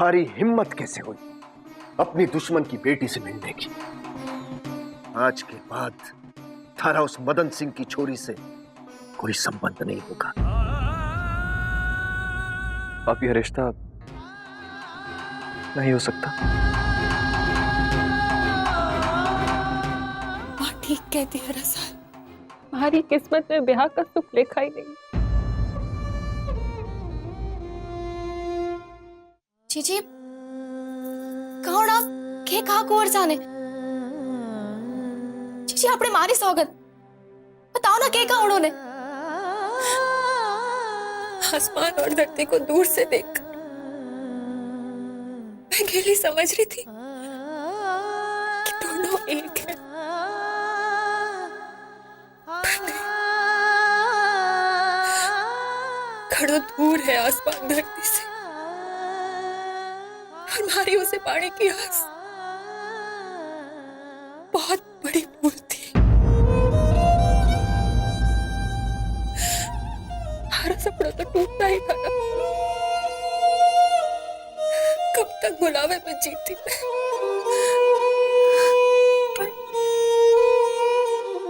थारी हिम्मत कैसे हुई अपनी दुश्मन की बेटी से मिलने की? आज के बाद थारा उस मदन सिंह की छोरी से कोई संबंध नहीं होगा। आप यह रिश्ता नहीं हो सकता। माँ ठीक कहती है रसाल, हमारी किस्मत में ब्याह का सुख लिखा ही नहीं। जीजी कौड़ा के कहा कुंवर जाने? जीजी आपने मारी सौगत बताओ ना के कहा उन्होंने? आसमान और धरती को दूर से देख मैं अकेली समझ रही थी कि दोनों एक है। खड़ो दूर है आसमान धरती से, हमारी उसे पाने की आस बहुत बड़ी भूल थी। हमारा सपना तो टूटना ही था ना। कब तक बुलावे में जीती मैं।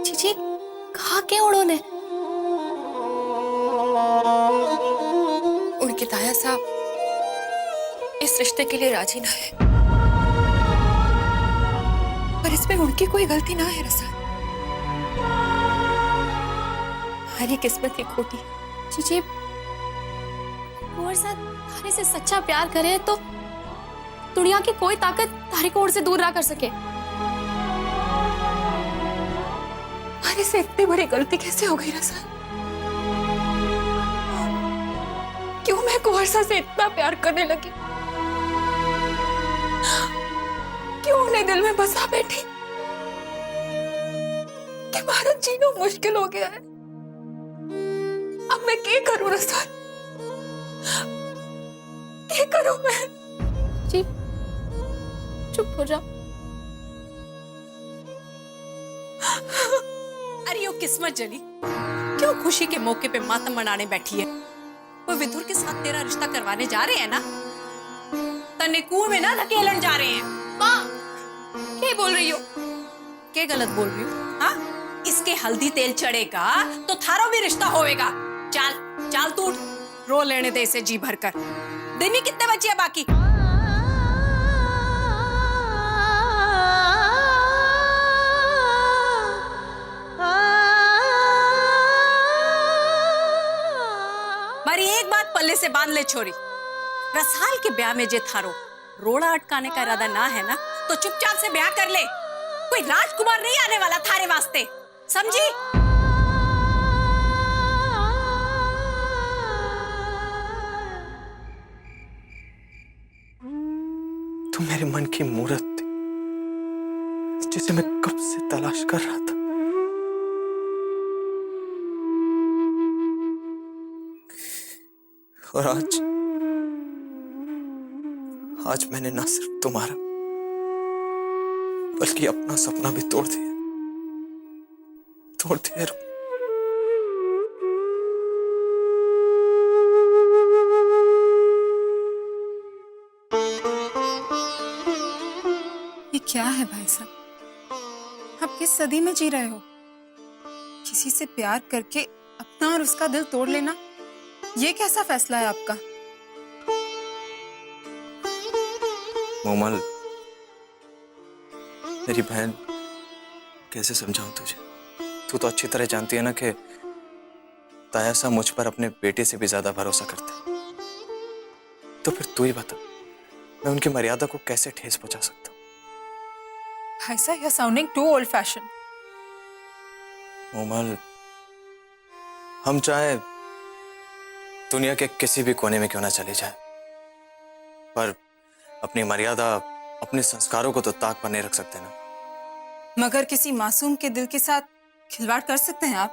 जीजी कहा के उन्होंने? उनके ताया साहब इस रिश्ते के लिए राजी ना है, पर इसमें उनकी कोई गलती ना है रसा। हमारी किस्मत ही खोटी। जीजी कुंवर साथ थारे से सच्चा प्यार करे तो दुनिया की कोई ताकत थारे को से दूर ना कर सके। हमारे से इतनी बड़ी गलती कैसे हो गई रसा? क्यों मैं कुंवर से इतना प्यार करने लगी? क्यों उन्हें दिल में बसा बैठी कि हमारा जीना मुश्किल हो गया है? अब मैं क्या करूं रसा? क्या करूं मैं? जी चुप हो जाओ। अरे यो किस्मत जली, क्यों खुशी के मौके पे मातम मनाने बैठी है? वो विदुर के साथ तेरा रिश्ता करवाने जा रहे हैं ना? तन्ने कुएं में ना धकेलन जा रहे हैं। माँ क्या बोल रही हो? क्या गलत बोल रही हो? हाँ, इसके हल्दी तेल चढ़ेगा तो थारो भी रिश्ता होएगा। चल चल तू रो लेने दे इसे जी भर कर। दिन ही कितने बचे हैं बाकी? मारी एक बात पल्ले से बांध ले छोरी, रसाल के ब्याह में जे थारो रोड़ा अटकाने का इरादा ना है ना, तो चुपचाप से ब्याह कर ले। कोई राजकुमार नहीं आने वाला थारे वास्ते, समझी? तुम मेरे मन की मूरत थी, जिसे मैं कब से तलाश कर रहा था। और आज मैंने ना सिर्फ तुम्हारा बल्कि अपना सपना भी तोड़ दिया। ये क्या है भाई साहब? आप किस सदी में जी रहे हो? किसी से प्यार करके अपना और उसका दिल तोड़ लेना, ये कैसा फैसला है आपका? मोमल, मेरी बहन, कैसे समझाऊं तुझे? तू तो अच्छी तरह जानती है ना कि ताया साहब मुझ पर अपने बेटे से भी ज्यादा भरोसा करते हैं। तो फिर तू ही बता, मैं उनकी मर्यादा को कैसे ठेस पहुंचा सकता हूं? भाई साहब, you're sounding too old fashioned. Momal, हम चाहे दुनिया के किसी भी कोने में क्यों ना चले जाए, पर अपनी मर्यादा, अपने संस्कारों को तो ताक पर नहीं रख सकते ना। मगर किसी मासूम के दिल के साथ खिलवाड़ कर सकते हैं आप?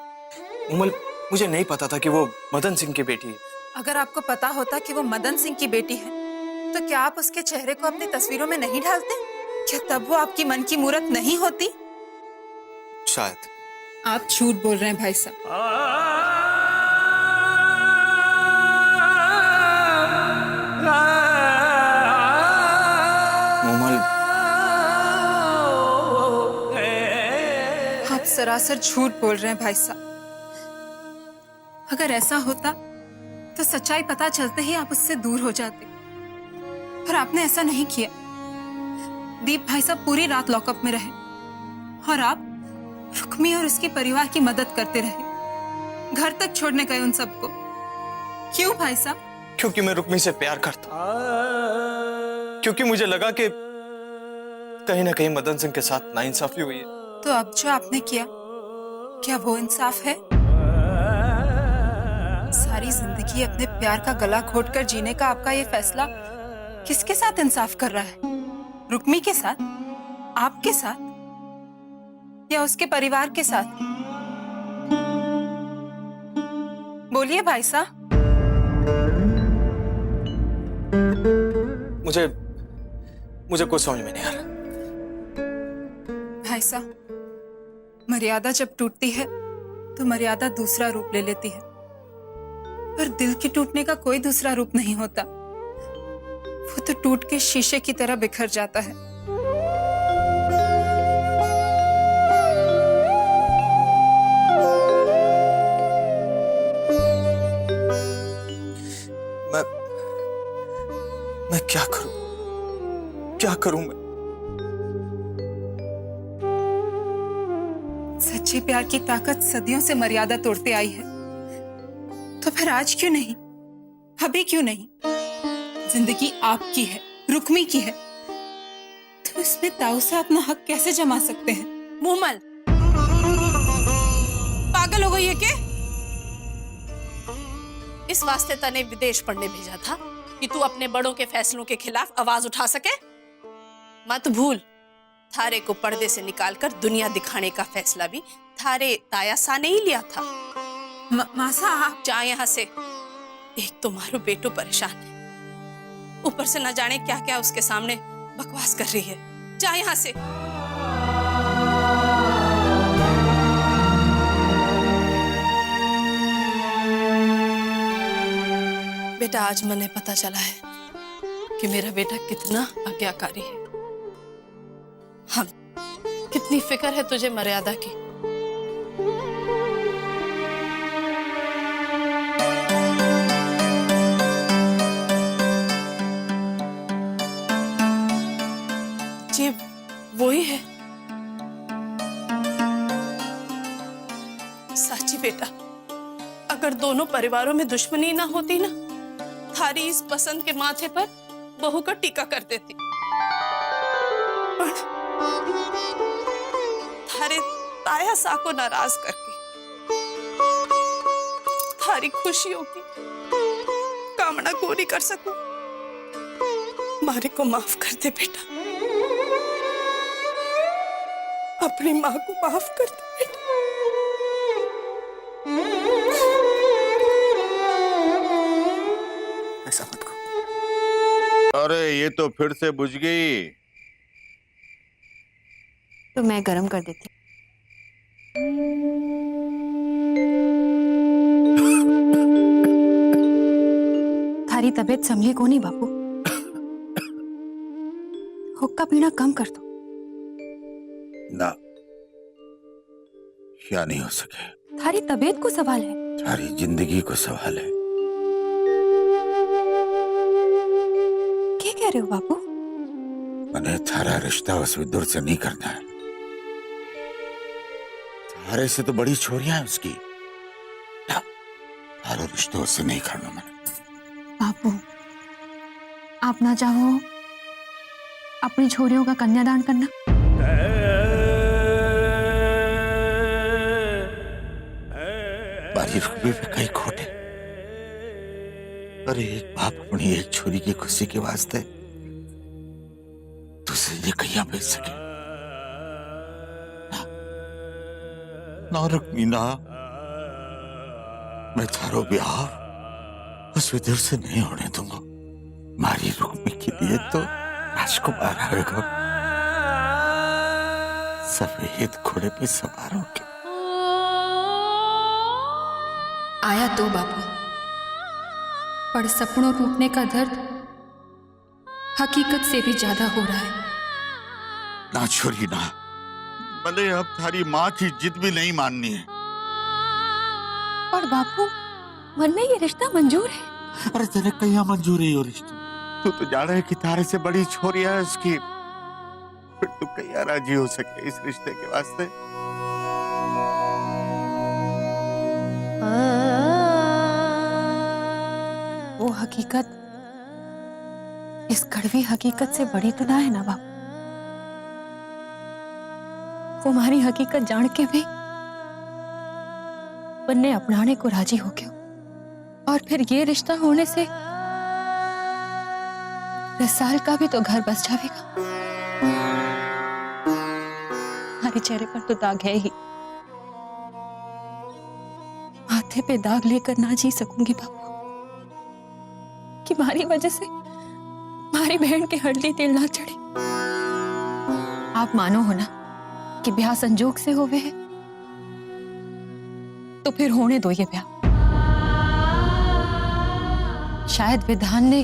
मोमल, मुझे नहीं पता था कि वो मदन सिंह की बेटी है। अगर आपको पता होता कि वो मदन सिंह की बेटी है, तो क्या आप उसके चेहरे को अपनी तस्वीरों में नहीं डालते? क्या तब वो आपकी मन की मूरत नहीं होती? शायद। आप झूठ बोल रहे हैं भाई साहब। सरासर झूठ बोल रहे हैं भाई साहब। अगर ऐसा होता तो सच्चाई पता चलते ही आप उससे दूर हो जाते, पर आपने ऐसा नहीं किया। दीप भाई साहब पूरी रात लॉकअप में रहे और आप रुक्मी और उसके परिवार की मदद करते रहे, घर तक छोड़ने गए उन सबको। क्यों भाई साहब? क्योंकि मैं रुक्मी से प्यार करता हूं, क्योंकि मुझे लगा कि कहीं ना कहीं मदन सिंह के साथ नाइंसाफी हुई है। तो अब जो आपने किया, क्या वो इंसाफ है? सारी जिंदगी अपने प्यार का गला घोटकर जीने का आपका ये फैसला किसके साथ इंसाफ कर रहा है? रुक्मी के साथ, आपके साथ, या उसके परिवार के साथ? बोलिए भाई साहब। मुझे कुछ समझ में नहीं आ रहा। भाई साहब, मर्यादा जब टूटती है तो मर्यादा दूसरा रूप ले लेती है, पर दिल के टूटने का कोई दूसरा रूप नहीं होता। वो तो टूट के शीशे की तरह बिखर जाता है। मैं क्या करूं मैं? सच्चे प्यार की ताकत सदियों से मर्यादा तोड़ते आई है, तो फिर आज क्यों नहीं, अभी क्यों नहीं? जिंदगी आपकी है, रुक्मी की है, तो इसमें ताऊ से अपना हक कैसे जमा सकते हैं? मुमल, पागल हो गई है क्या? इस वास्ते तने विदेश पढ़ने भेजा था कि तू अपने बड़ों के फैसलों के खिलाफ आवाज उठा सके। मत भूल, थारे को पर्दे से निकालकर दुनिया दिखाने का फैसला भी थारे ताया सा ने ही लिया था। मासा, आप जा यहाँ से। एक तो मारो बेटो परेशान है, ऊपर से न जाने क्या क्या उसके सामने बकवास कर रही है। जा यहाँ से। बेटा, आज मैंने पता चला है कि मेरा बेटा कितना आज्ञाकारी है। हम कितनी फिक्र है तुझे मर्यादा की। जी वही है। साची बेटा, अगर दोनों परिवारों में दुश्मनी ना होती ना, थारी इस पसंद के माथे पर बहू का टीका कर देती। थारे ताया सा को नाराज करके थारी खुशियों की कामना पूरी कर सकूं। मारे को माफ कर दे बेटा, अपनी माँ को माफ कर दे बेटा। ऐसा मत करो। अरे ये तो फिर से बुझ गई। तो मैं गरम कर देती हूँ। थारी तबीयत संभली को नहीं बापू, हुक्का पीना कम कर दो। ना, क्या नहीं हो सके। थारी तबीयत को सवाल है, सारी जिंदगी को सवाल है। क्या कह रहे हो बापू? मैंने थारा रिश्ता उस विदुर से नहीं करना है। थारे से तो बड़ी छोरियां हैं उसकी। ना, थारा रिश्ता उससे नहीं करना मैंने। बापू, आप ना चाहो अपनी छोरियों का कन्यादान करना? बारी रुपये पे कई खोटे। अरे एक बाप अपनी एक छोरी की खुशी के वास्ते दूसरे ये कहिया भेज सके? ना रुक्मी ना, मैं थारो ब्याह उस विदुर से नहीं होने दूंगा। मारी रुक्मी के लिए तो राजकुमार आएगा, सफेद घोड़े पे सवार होके। आया तो बापू, पर सपनों टूटने का दर्द हकीकत से भी ज्यादा हो रहा है। ना छोरी ना, भले अब थारी माँ की जिद भी नहीं माननी है। पर बापू मन में ये रिश्ता मंजूर है। अरे तेरे कहीं मंजूर है ये रिश्ता? तू तो जाने है कि तारे से बड़ी छोरी है उसकी, फिर तू कहीं राजी हो सके इस रिश्ते के वास्ते? वो हकीकत इस कड़वी हकीकत से बड़ी तो ना है ना बापू। वो हमारी हकीकत जान के भी बन्ने अपनाने को राजी हो गया, और फिर ये रिश्ता होने से रसाल का भी तो घर बस जाएगा। हमारे चेहरे पर तो दाग है ही, माथे पे दाग लेकर ना जी सकूंगी बापू कि हमारी वजह से हमारी बहन के हल्दी तेल ना चढ़े। आप मानो हो ना कि ब्याह संजोग से होवे है, तो फिर होने दो ये ब्याह। शायद विधान ने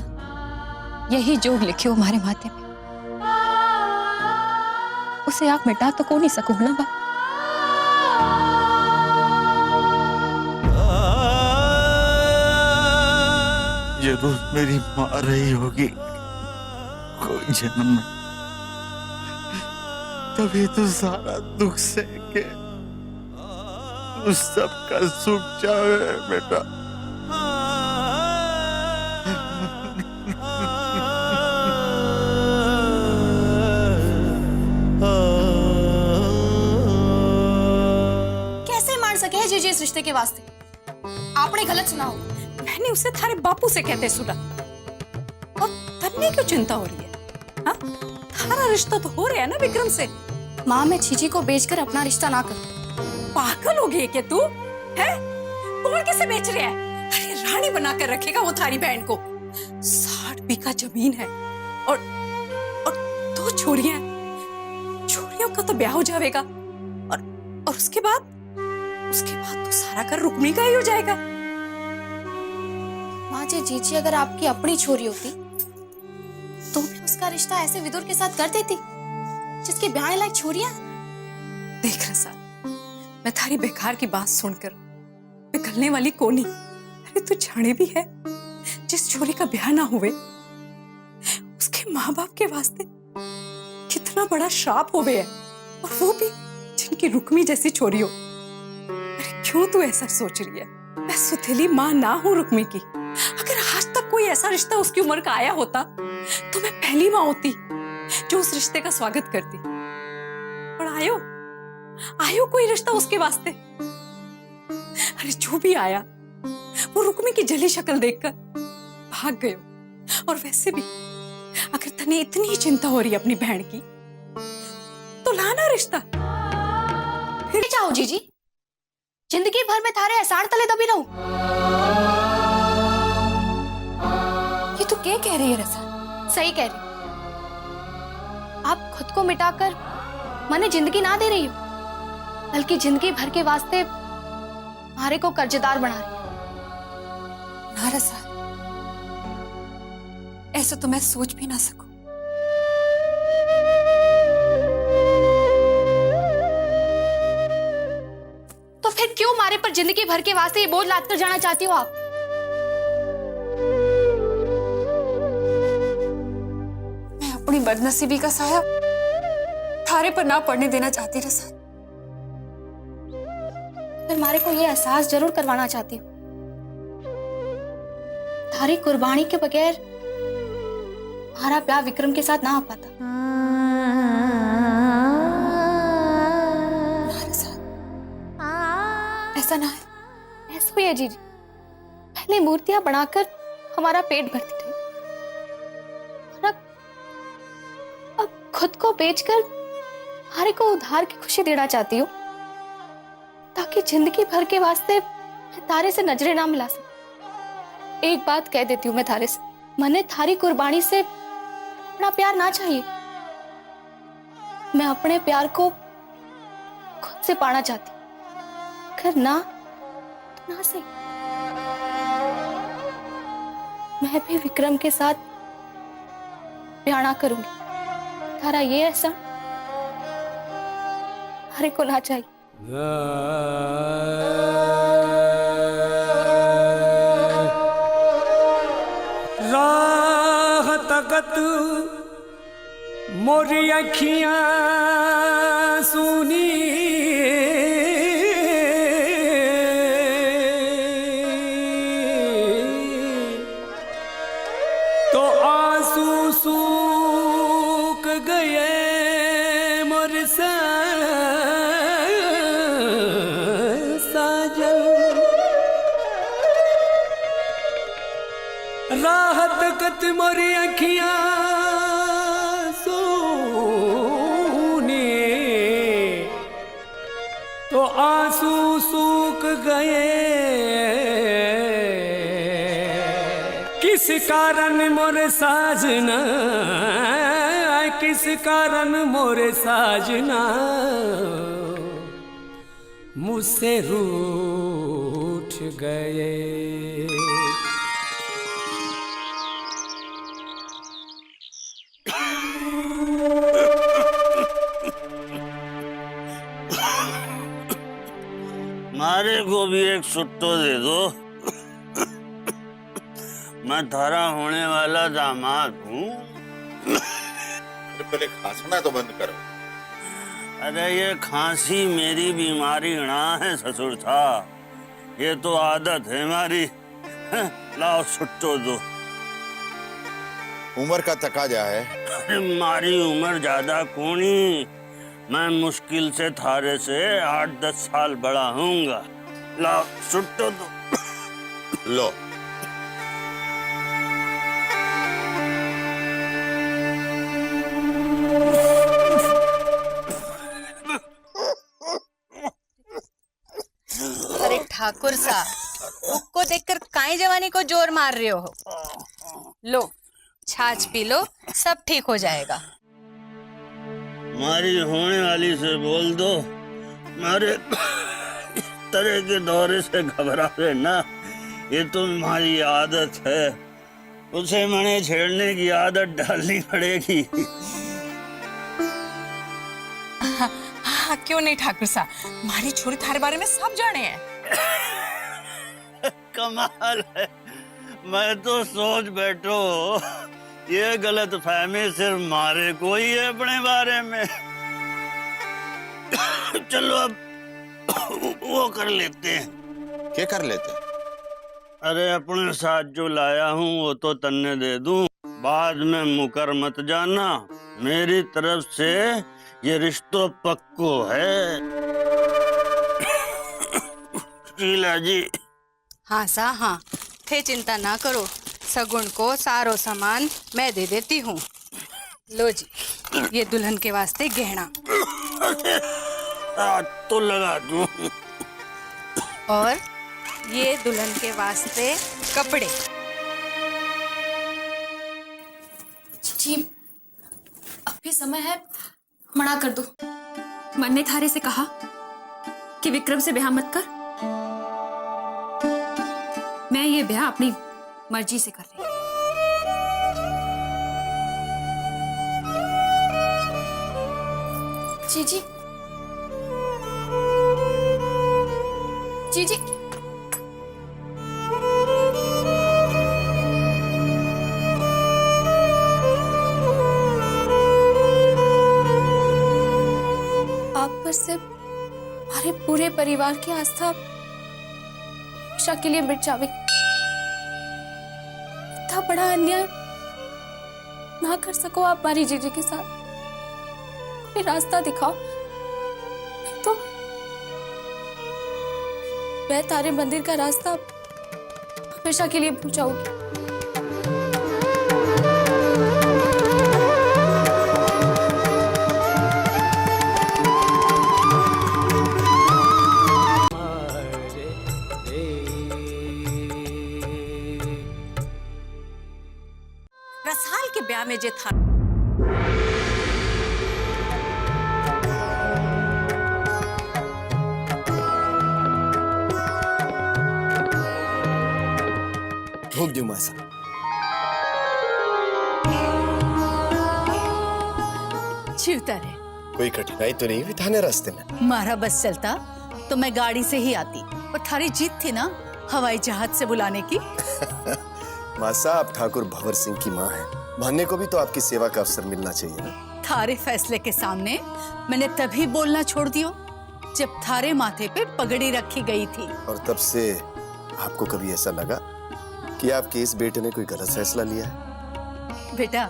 यही जोग लिखी हो हमारे माथे पे, उसे आप मिटा तो को नहीं सको ना बाप। जरूर मेरी माँ रही होगी कोई जन्म में, तभी तो सारा दुख से के तू सबका सुख चाहे बेटा। कैसे मान सके है जीजी इस रिश्ते के वास्ते? आपने गलत सुना हो। मैंने उसे थारे बापू से कहते सुना, और तन्ने क्यों चिंता हो रही है? हाँ, थारा रिश्ता तो हो रहा है ना विक्रम से। माँ, मैं जीजी को बेचकर अपना रिश्ता ना करूं। पागल हो गई क्या तू? है? कौन किसे बेच रहा है? अरे रानी बनाकर रखेगा वो थारी बहन को। 60 बीघा जमीन है, और 2 छोरियां, छोरियों का तो ब्याह हो जाएगा, और उसके बाद तो सारा घर रुक्मी का ही हो जाएगा। माँ जी, जीजी अगर आपकी अपनी छोरी होती तो भी उसका रिश्ता ऐसे विदुर के साथ कर देती जिसके ब्याह लायक छोरियां। देख रसाल, मैं थारी बेकार की बात सुनकर पिघलने वाली कोनी। अरे तू जाने भी है जिस छोरी का ब्याह ना हुए उसके माँ बाप के वास्ते कितना बड़ा श्राप हो गया, और वो भी जिनकी रुक्मी जैसी छोरी हो। अरे क्यों तू ऐसा सोच रही है? मैं सुथेली माँ ना हूं रुक्मी की। अगर आज तक कोई ऐसा रिश्ता उसकी उम्र का आया होता तो मैं पहली माँ होती जो उस रिश्ते का स्वागत करती। और आयो कोई रिश्ता उसके वास्ते? अरे जो भी आया वो रुक्मी की जली शक्ल देखकर भाग गयो। और वैसे भी अगर तने इतनी ही चिंता हो रही है अपनी बहन की तो लाना रिश्ता। फिर चाहो जीजी, जिंदगी भर में थारे एहसान तले दबी रहूं? ये तू क्या कह रही है रसाल? सही कह रही। आप खुद को मिटाकर मने जिंदगी ना दे रही हो, बल्कि जिंदगी भर के वास्ते हमारे को कर्जदार बना रही हो। ना रसाल, ऐसा तो मैं सोच भी ना सकूं। तो फिर क्यों हमारे पर जिंदगी भर के वास्ते ये बोझ लाद कर जाना चाहती हो आप? मैं अपनी बदनसीबी का साया थारे पर ना पड़ने देना चाहती रसाल। फिर हमारे को ये एहसास जरूर करवाना चाहती हूँ, थारी कुर्बानी के बगैर हमारा ब्याह विक्रम के साथ ना हो पाता। ऐसा ना है। ऐसा ही है जीजी, पहले मूर्तियां बनाकर हमारा पेट भरती रही, और अब खुद को बेचकर हमारे को उधार की खुशी देना चाहती हूँ, ताकि जिंदगी भर के वास्ते मैं तारे से नजरें ना मिला सकूं। एक बात कह देती हूँ मैं थारे से, मैंने थारी कुर्बानी से अपना प्यार ना चाहिए। मैं अपने प्यार को खुद से पाना चाहती हूँ। अगर ना तो ना सही, मैं भी विक्रम के साथ ब्याह ना करूंगी। थारा ये एहसान हमारे को ना चाहिए। राह तकत मोरी अखियां सुनी तो आंसू सूख गए मोर साजन। राहत कत मोरी अखियां सोनी तो आंसू सूख गए। किस कारण मोरे साजना, किस कारण मोरे साजना मुझसे रूठ गए। मारे को भी एक सुट्टो दे दो। मैं थारा होने वाला दामाद हूँ। पहले खांसना तो बंद करो। अरे ये खांसी मेरी बीमारी ना है ससुर था, ये तो आदत है हमारी। लाओ सुट्टो दो। उम्र का तकाजा है। अरे मारी उम्र ज्यादा कोनी, मैं मुश्किल से थारे से 8-10 साल बड़ा हूँगा। लाओ सुट्टो दो। लो। अरे ठाकुर साहब, उसको देखकर काहे जवानी को जोर मार रहे हो? लो छाछ पी लो, सब ठीक हो जाएगा। मारी होने वाली से बोल दो, मारे तरह के दौरे से घबरावे ना, ये तो हमारी आदत है। उसे मने छेड़ने की आदत डालनी पड़ेगी। हाँ क्यों नहीं ठाकुर साहब, हमारी छोरी थारे बारे में सब जाने हैं। कमाल है, मैं तो सोच बैठो ये गलत फहमी सिर्फ मारे को ही है अपने बारे में। चलो अब वो कर लेते हैं। क्या कर लेते? अरे अपने साथ जो लाया हूँ वो तो तन्ने दे दूं, बाद में मुकर मत जाना। मेरी तरफ से ये रिश्तो पक्को है। शीला जी। हाँ सा हाँ, थे चिंता ना करो, सगुन को सारो सामान मैं दे देती हूँ। लो जी, ये दुल्हन के वास्ते गहना तो लगा दूं। और ये दुल्हन के वास्ते कपड़े। जी अब भी समय है, मना कर दो। मन ने थारे से कहा कि विक्रम से ब्याह मत कर। मैं ये ब्याह अपनी मर्जी से कर रही हूं। जीजी जीजी आप पर से हमारे पूरे परिवार की आस्था हमेशा के लिए मिट जाएगी। इतना बड़ा अन्याय ना कर सको आप हमारी जीजी के साथ। कोई रास्ता दिखाओ, नहीं तो मैं तारे मंदिर का रास्ता हमेशा के लिए भूल जाऊंगी। रसाल के ब्याह में जे था ठोक दूं मैं सब। जीवता रहे, कोई कठिनाई तो नहीं हुई थाने रास्ते में? हमारा बस चलता तो मैं गाड़ी से ही आती, और थारी जीत थी ना हवाई जहाज से बुलाने की। माँ साहब, ठाकुर भंवर सिंह की माँ है, भान्ने को भी तो आपकी सेवा का अवसर मिलना चाहिए ना। थारे फैसले के सामने मैंने तभी बोलना छोड़ दियो जब थारे माथे पे पगड़ी रखी गई थी। और तब से आपको कभी ऐसा लगा कि आपके इस बेटे ने कोई गलत फैसला लिया है? बेटा,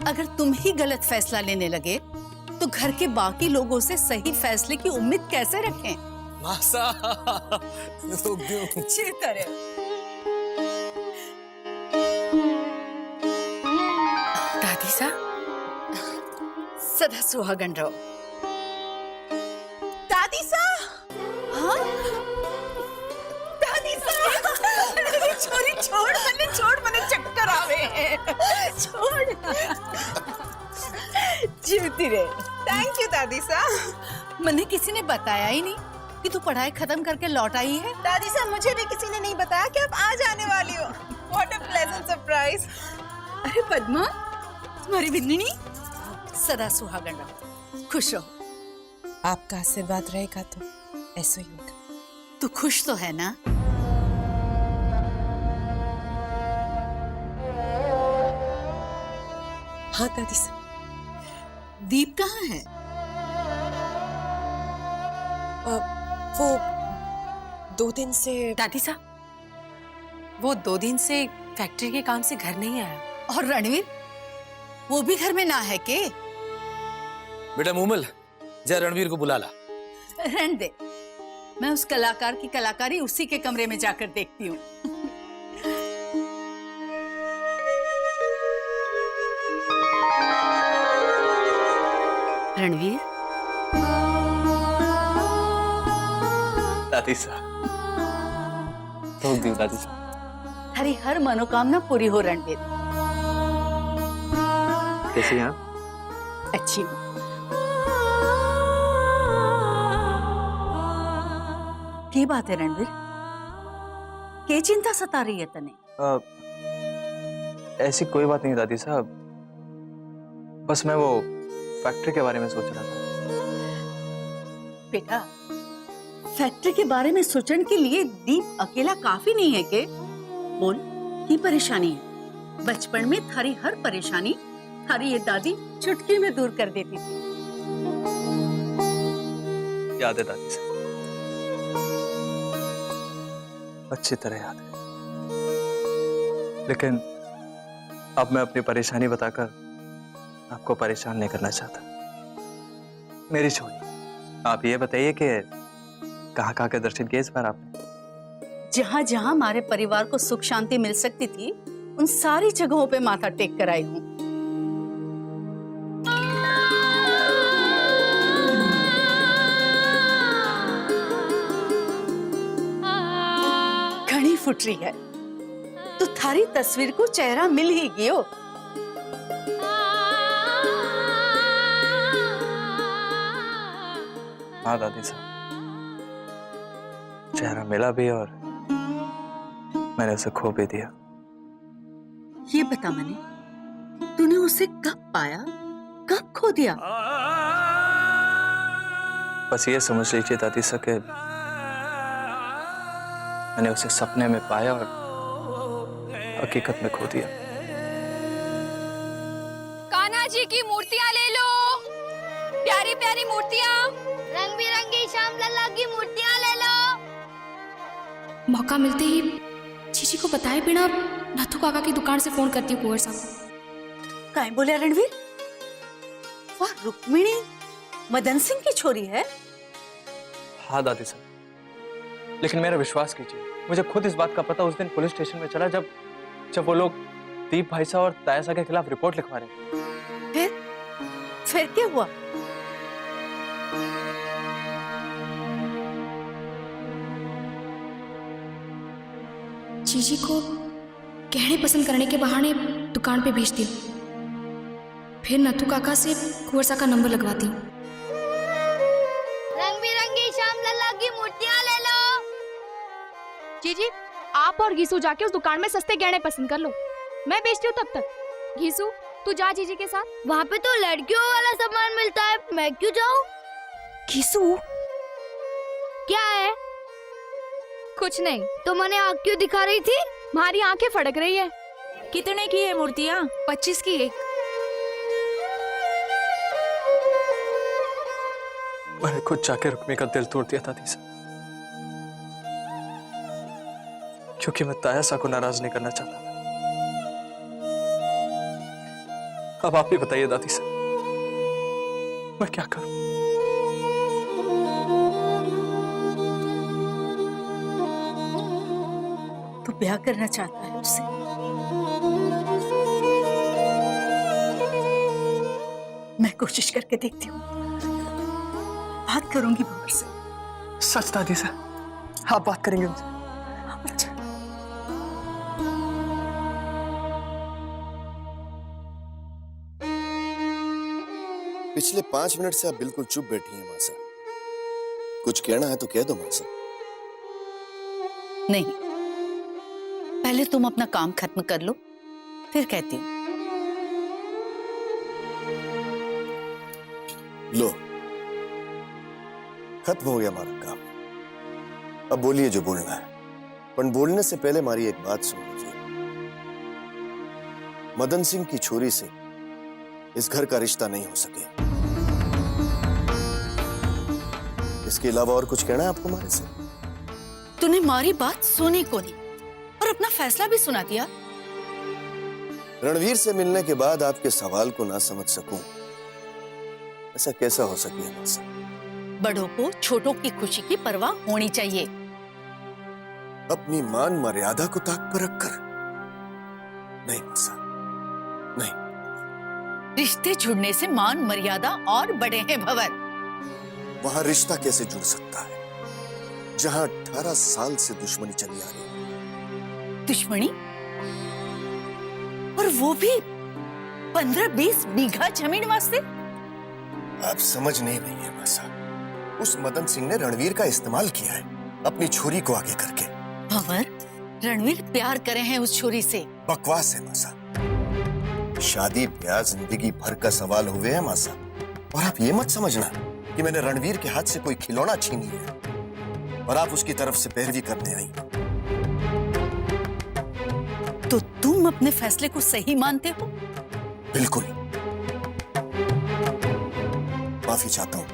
अगर तुम ही गलत फैसला लेने लगे तो घर के बाकी लोगों से सही फैसले की उम्मीद कैसे रखें? माँ साहब, चेतर है। दादी सा, सदा सुहागन रहो। दादी सा, हाँ? दादी सा, छोरी छोड़ मने चक्कर आवे हैं। छोड़। जीवती रे। थैंक यू दादी सा। मने किसी ने बताया ही नहीं कि तू पढ़ाई खत्म करके लौट आई है। दादी सा, मुझे भी किसी ने नहीं बताया कि आप आज आने वाली हो। What a pleasant surprise. अरे पद्मा, तुम्हारी बिन्नी सदा सुहागन रहो, खुश रहो। आपका आशीर्वाद रहेगा तो ऐसा ही होगा। तू खुश तो है ना? हाँ दादी सा। दीप कहाँ है? वो 2 दिन से दादी सा, वो 2 दिन से फैक्ट्री के काम से घर नहीं आया। और रणवीर, वो भी घर में ना है के? बेटा मूमल, जा रणवीर को बुला ला। रहने दे, मैं उस कलाकार की कलाकारी उसी के कमरे में जाकर देखती हूँ। रणवीर, दादी साहब, दादी साहब, हरी हर मनोकामना पूरी हो रणवीर। कैसी हैं? अच्छी हूँ। की बात है रणवीर? क्या चिंता सता रही है तने? ऐसी कोई बात नहीं दादी साहब, बस मैं वो फैक्ट्री के बारे में सोच रहा था। बेटा, फैक्ट्री के बारे में सोचने के लिए दीप अकेला काफी नहीं है के? बोल, की परेशानी है? बचपन में थारी हर परेशानी थारी ये दादी चुटकी में दूर कर देती थी। याद है दादी साहब, अच्छी तरह याद है। लेकिन अब मैं अपनी परेशानी बताकर आपको परेशान नहीं करना चाहता। मेरी छोड़ी, आप ये बताइए कि कहाँ के दर्शन किए इस बार आपने? जहाँ जहाँ हमारे परिवार को सुख शांति मिल सकती थी, उन सारी जगहों पे माथा टेक कर आई हूँ। घनी फुटरी है तो थारी तस्वीर को चेहरा मिल ही गयो। हाँ दादी साहब, चेहरा मिला भी और मैंने उसे खो भी दिया। ये बता मने, तूने उसे कब पाया, कब खो दिया? बस ये समझ लीजिए दादी साहब कि मैंने उसे सपने में पाया और हकीकत में खो दिया। कान्हा जी की मूर्तियां ले लो, प्यारी प्यारी मूर्तियां। रंग बिरंगी श्याम लल्ला की मूर्तियां ले लो। मौका मिलते ही जीजी को बताए बिना नथु काका की दुकान से फोन करती हूँ कुंवर साहब। काहे बोले रणवीर? वाह, रुक्मिणी मदन सिंह की छोरी है? हाँ दादी साहब, लेकिन मेरा विश्वास कीजिए, मुझे खुद इस बात का पता उस दिन पुलिस स्टेशन में चला जब वो लोग दीप भाई साहब और ताया साहब के खिलाफ रिपोर्ट लिखवा रहे थे। फिर क्या हुआ? जीजी को गहने पसंद करने के बहाने दुकान पे भेज दिया, फिर नथु काका से कुंवर साहब का नंबर लगवाती हूँ। रंग बिरंगी श्याम लल्ला की मूर्तियां ले लो। जीजी, आप और घीसू जाके उस दुकान में सस्ते गहने पसंद कर लो, मैं बेचती हूँ तब तक। घीसू, तू जा जीजी के साथ। वहाँ पे तो लड़कियों वाला सामान मिलता है, मैं क्यों जाऊँ? किसू क्या है? कुछ नहीं। तो मैंने आँख क्यों दिखा रही थी? हमारी आंखें फड़क रही है। कितने की है मूर्तियाँ? 25 की एक। मैंने खुद जाके रुक्मी का दिल तोड़ दिया था दादी सा, क्योंकि मैं तायासा को नाराज नहीं करना चाहता था। अब आप ही बताइए दादी सा, मैं क्या करूं? तू ब्याह करना चाहता है उससे? मैं कोशिश करके देखती हूँ, बात करूंगी भंवर से। सच दादी सा, आप बात करेंगे उनसे? अच्छा। पिछले 5 मिनट से आप बिल्कुल चुप बैठी हैं मासा। कुछ कहना है तो कह दो मासा। नहीं, पहले तुम अपना काम खत्म कर लो, फिर कहती हूँ। लो, खत्म हो गया हमारा काम। अब बोलिए जो बोलना है, पर बोलने से पहले हमारी एक बात सुन लीजिए। मदन सिंह की छोरी से इस घर का रिश्ता नहीं हो सके। इसके अलावा और कुछ कहना है आपको हमारे से? तूने हमारी बात सुनी को नहीं और अपना फैसला भी सुना दिया। रणवीर से मिलने के बाद आपके सवाल को ना समझ सकूं, ऐसा कैसा हो सके मासा? बड़ों को छोटों की खुशी की परवाह होनी चाहिए। अपनी मान मर्यादा को ताक पर रखकर? नहीं मासा, नहीं। रिश्ते जुड़ने से मान मर्यादा और बड़े हैं भंवर। वहां रिश्ता कैसे जुड़ सकता है जहां 18 साल से दुश्मनी चली आ रही है? दुश्मनी? और वो भी 15-20 बीघा जमीन वास्ते? आप समझ नहीं रही है मासा। उस मदन सिंह ने रणवीर का इस्तेमाल किया है अपनी छोरी को आगे करके। भंवर, रणवीर प्यार करे हैं उस छोरी से। बकवास है मासा। शादी ब्याह जिंदगी भर का सवाल हुए है मासा। और आप ये मत समझना कि मैंने रणवीर के हाथ से कोई खिलौना छीन लिया और आप उसकी तरफ से पैरवी करने आई। तो तुम अपने फैसले को सही मानते हो? बिल्कुल। माफी चाहता हूं,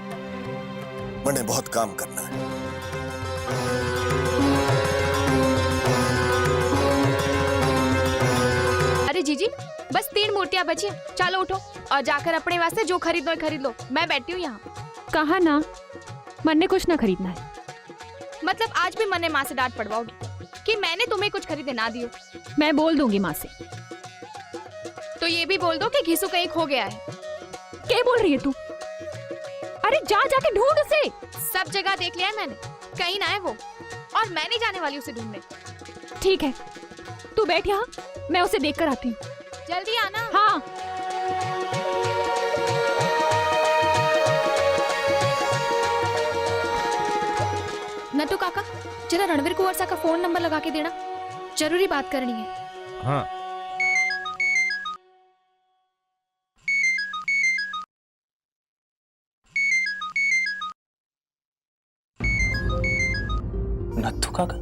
मैंने बहुत काम करना है। अरे जीजी, बस 3 मूर्तियां बची हैं। चलो उठो और जाकर अपने वास्ते जो खरीदो है खरीद लो। मैं बैठी हूँ यहाँ। कहा ना मन ने कुछ ना खरीदना है। मतलब आज भी मैंने माँ से डांट पड़वाओगी कि मैंने तुम्हें कुछ खरीदे ना दियो? मैं बोल दूंगी माँ से। तो ये भी बोल दो कि घीसू कहीं खो गया है। क्या बोल रही है तू? अरे जा जाके ढूंढ उसे। सब जगह देख लिया है मैंने, कहीं ना है वो। और मैं नहीं जाने वाली उसे ढूंढने। ठीक है, तू बैठ यहाँ, मैं उसे देख कर आती हूँ। जल्दी आना। हाँ। नटू काका, जरा रणवीर कुंवर का फोन नंबर लगा के देना, जरूरी बात करनी है। हाँ। नत्थू काका?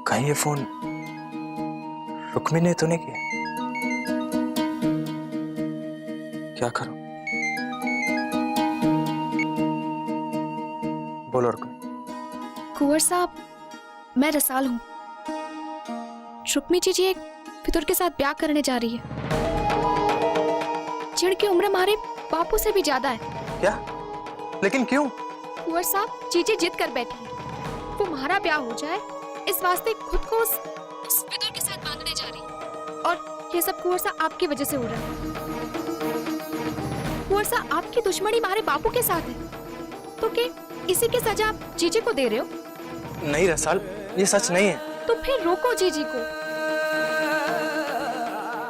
कहीं ये फोन रुक्मी ने तो नहीं किया? क्या करूं? बोलो रुक्मी। कुंवर साहब, मैं रसाल हूँ। रुक्मी जी एक फितूर के साथ ब्याह करने जा रही है, जिनकी उम्र हमारे बापू से भी ज्यादा है। क्या? लेकिन क्यों? कुंवर साहब, जीजी जिद कर बैठी है, वो हमारा ब्याह हो जाए इस वास्ते खुद को उस फितूर के साथ बांधने जा रही है। और ये सब कुंवर साहब आपकी वजह से हो रहा है। कुंवर साहब, आपकी दुश्मनी हमारे बापू के साथ है, तो क्या इसी की सजा आप जीजी को दे रहे हो? नहीं रसाल, ये सच नहीं है। तो फिर रोको जीजी को।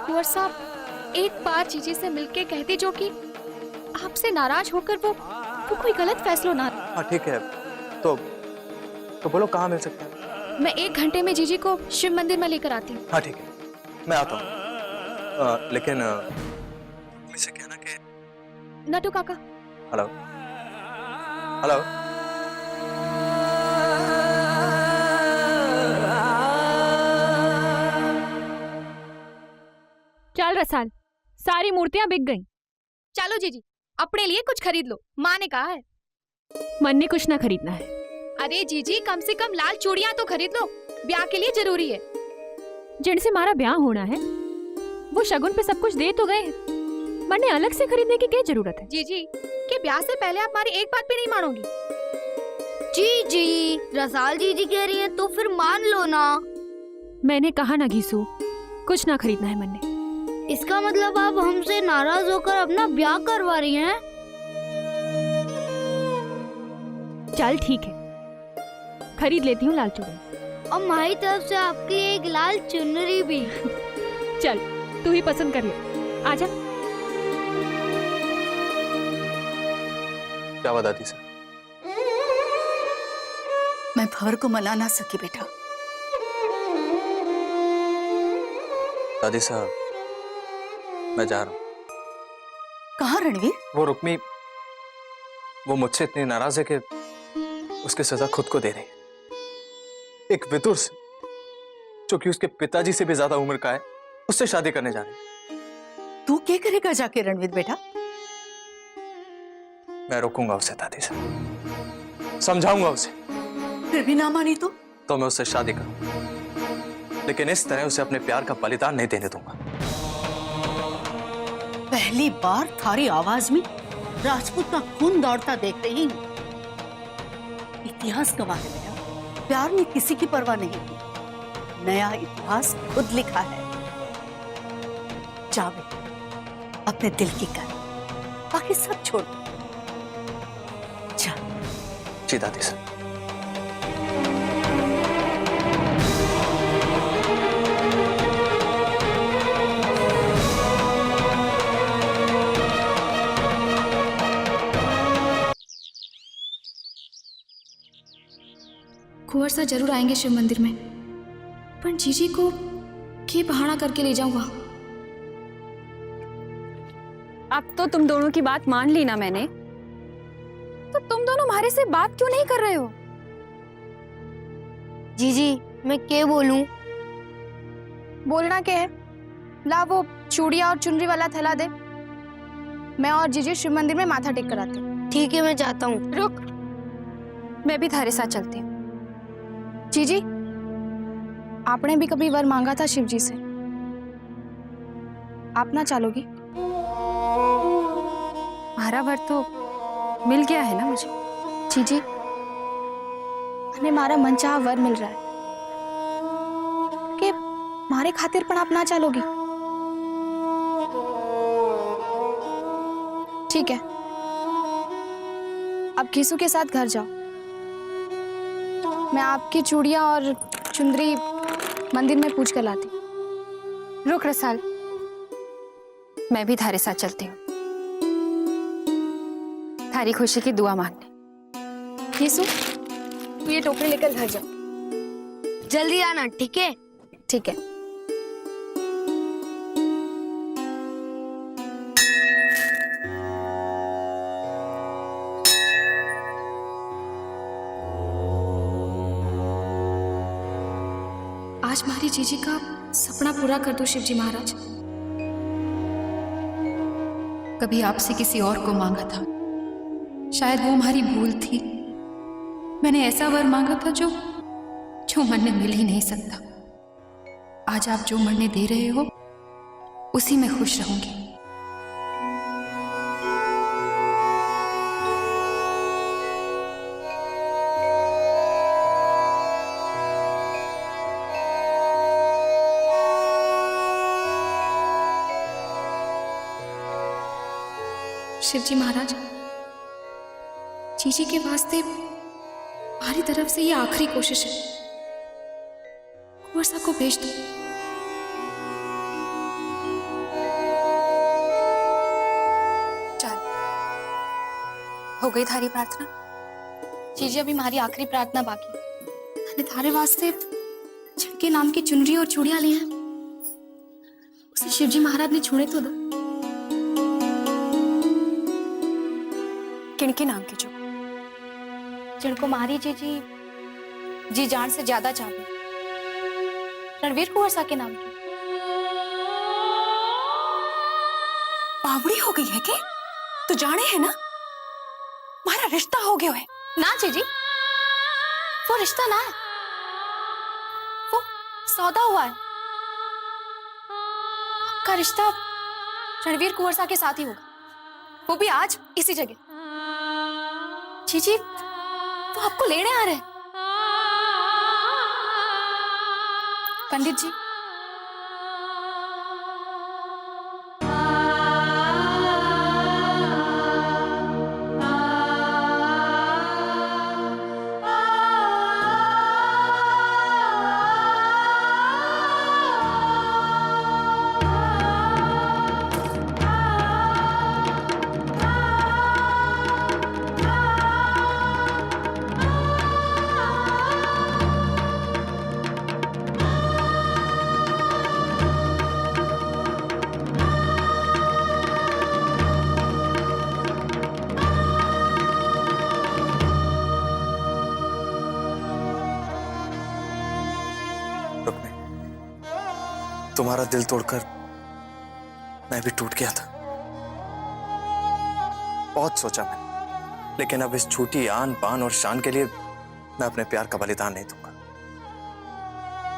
कुंवर साहब, एक बार जीजी से मिलके कहते जो कि आपसे नाराज होकर वो कोई गलत फैसला ना। हाँ ठीक है, तो तो बोलो कहाँ मिल सकता है? मैं 1 घंटे में जीजी को शिव मंदिर में लेकर आती हूँ। हाँ ठीक है, मैं आता हूँ। लेकिन मुझसे कहना कि नटू काका। Hello hello. चल रसाल, सारी मूर्तियां बिक गईं। चलो जीजी, अपने लिए कुछ खरीद लो, माँ ने कहा है। मन ने कुछ ना खरीदना है। अरे जीजी, कम से कम लाल चूड़ियां तो खरीद लो, ब्याह के लिए जरूरी है। जिनसे हमारा ब्याह होना है वो शगुन पे सब कुछ दे तो गए हैं, मन ने अलग से खरीदने की क्या जरूरत है? जीजी, कि ब्याह से पहले आप हमारी एक बात भी नहीं मानोगी? जी रसाल जी कह रही हैं तो फिर मान लो ना। मैंने कहा ना घीसू, कुछ ना खरीदना है मन ने। इसका मतलब आप हमसे नाराज होकर अपना ब्याह करवा रही हैं? चल ठीक है, खरीद लेती हूँ लाल चूड़ी। और हमारी तरफ से आपके लिए एक लाल चुनरी भी। चल तू ही पसंद कर ले, आजा। क्या हुआ दादी से? मैं भंवर को मना ना सकी बेटा। दादी साहब, मैं जा रहा हूँ। कहाँ रणवीर? वो रुक्मी, वो मुझसे इतनी नाराज है कि उसकी सजा खुद को दे रही है। एक विदुर से, जो कि उसके पिताजी से भी ज्यादा उम्र का है, उससे शादी करने जा रही है। तू क्या करेगा जाके रणवीर बेटा? मैं रोकूंगा उसे दादी साहब, समझाऊंगा उसे। फिर भी ना मानी तो मैं उससे शादी करूंगा, लेकिन इस तरह उसे अपने प्यार का बलिदान नहीं देने दूंगा। पहली बार थारी आवाज में राजपूत का खून दौड़ता देख रही हूँ। इतिहास गवाह है बेटा, प्यार ने किसी की परवाह नहीं की। नया इतिहास खुद लिखा है। जा बेटा, अपने दिल की कर, बाकी सब छोड़ दो। जा। जी दादी साहब। कुंवर सा जरूर आएंगे शिव मंदिर में, पर जीजी को क्या बहाना करके ले जाऊंगा? अब तो तुम दोनों की बात मान ली ना मैंने, तो तुम दोनों हमारे से बात क्यों नहीं कर रहे हो? जीजी मैं क्या बोलूं? बोलना क्या है? ला वो चूड़िया और चुनरी वाला थैला दे, मैं और जीजी शिव मंदिर में माथा टेक कर आते। ठीक है मैं जाता हूँ। रुक, मैं भी थारे साथ चलती हूँ। जीजी, आपने भी कभी वर मांगा था शिव जी से, आप ना चलोगी? हमारा वर तो मिल गया है ना मुझे। जीजी, हमें हमारा मनचाहा वर मिल रहा है कि हमारे खातिर पण आप ना चलोगी? ठीक है, अब घीसू के साथ घर जाओ, मैं आपकी चूड़ियां और चुंदरी मंदिर में पूछ कर लाती। रुक रसाल, मैं भी थारे साथ चलती हूँ, थारी खुशी की दुआ मांगने। घीसू, तू ये टोकरी लेकर घर जा। जल्दी आना, ठीक है? ठीक है। आज हमारी जीजी का सपना पूरा कर दो शिव जी महाराज। कभी आपसे किसी और को मांगा था, शायद वो हमारी भूल थी। मैंने ऐसा वर मांगा था जो मन में मिल ही नहीं सकता। आज आप जो मरने दे रहे हो उसी में खुश रहूंगी। शिव जी महाराज, जीजी के वास्ते हमारी तरफ से ये आखिरी कोशिश है, कुंवर सा को भेज दो। चल, हो गई थारी प्रार्थना? जीजी, अभी हमारी आखिरी प्रार्थना बाकी। मैंने थारे वास्ते झटके नाम की चुनरी और चूड़ियां ली हैं। उसे शिवजी महाराज ने छोड़े तो दो। किनके नाम की जो जिनको मारी जी जान से ज्यादा चाहते, रणवीर कुंवर सा के नाम की। बावड़ी हो गई है के? तू जाने है ना हमारा रिश्ता हो गया है। ना जीजी, वो रिश्ता ना है, वो सौदा हुआ है। आपका रिश्ता रणवीर कुंवर सा के साथ ही होगा, वो भी आज इसी जगह। जीजी वो आपको लेने आ रहे हैं। पंडित जी, तुम्हारा दिल तोड़कर मैं भी टूट गया था। बहुत सोचा मैंने, लेकिन अब इस झूठी आन बान और शान के लिए मैं अपने प्यार का बलिदान नहीं दूंगा।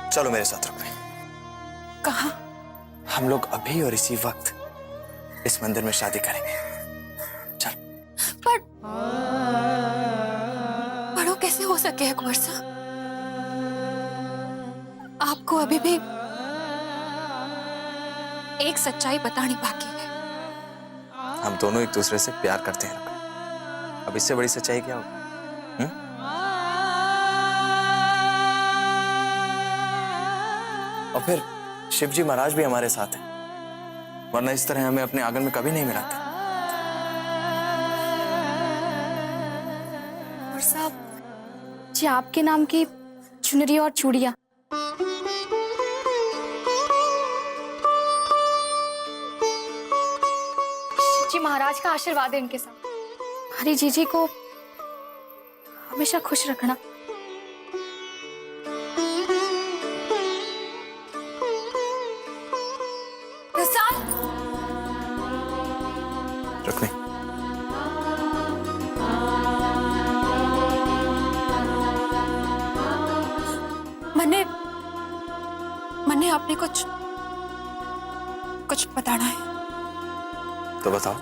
चलो मेरे साथ रुक। कहाँ? हम लोग अभी और इसी वक्त इस मंदिर में शादी करेंगे। चल। पर बड़ो कैसे हो सके है कुंवर साहब? आपको अभी भी एक सच्चाई बतानी बाकी है। हम दोनों एक दूसरे से प्यार करते हैं। अब इससे बड़ी सच्चाई क्या होगी? और फिर शिवजी महाराज भी हमारे साथ हैं, वरना इस तरह हमें अपने आंगन में कभी नहीं मिलाते। और साहब जी, आपके नाम की चुनरी और चूड़ियां जी महाराज का आशीर्वाद है इनके साथ। हमारी जीजी को हमेशा खुश रखना। रुक्मी, मन्ने आपने कुछ बताना है तो बताओ।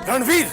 रणवीर,